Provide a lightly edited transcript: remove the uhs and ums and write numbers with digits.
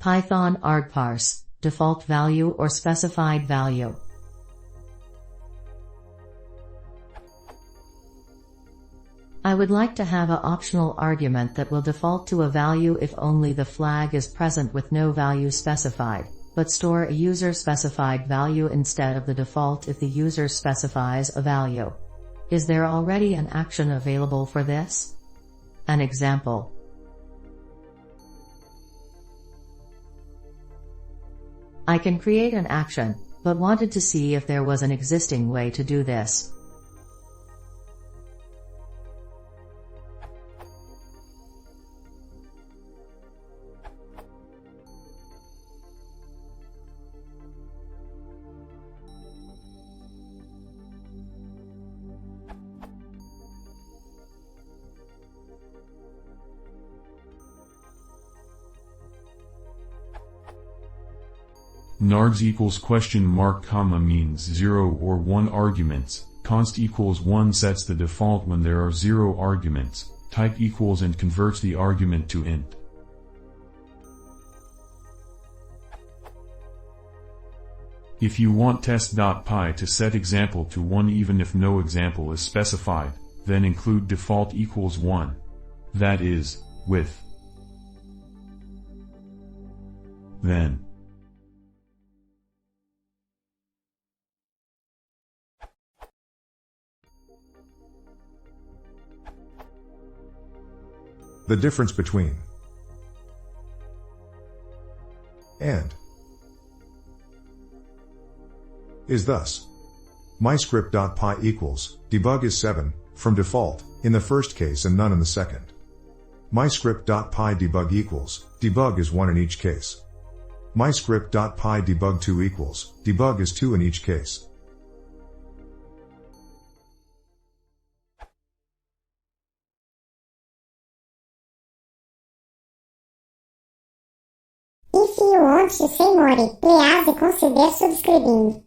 Python argparse, default value or specified value. I would like to have an optional argument that will default to a value if only the flag is present with no value specified, but store a user-specified value instead of the default if the user specifies a value. Is there already an action available for this? An example. I can create an action, but wanted to see if there was an existing way to do this. nargs equals question mark comma means 0 or 1 arguments, const equals 1 sets the default when there are 0 arguments, type equals and converts the argument to int. If you want test.py to set example to 1 even if no example is specified, then include default equals 1. That is, with then the difference between and is thus. MyScript.py equals debug is 7 from default in the first case and none in the second. MyScript.py debug equals debug is 1 in each case. MyScript.py debug 2 equals debug is 2 in each case. E se o want to say more, please consider subscribing.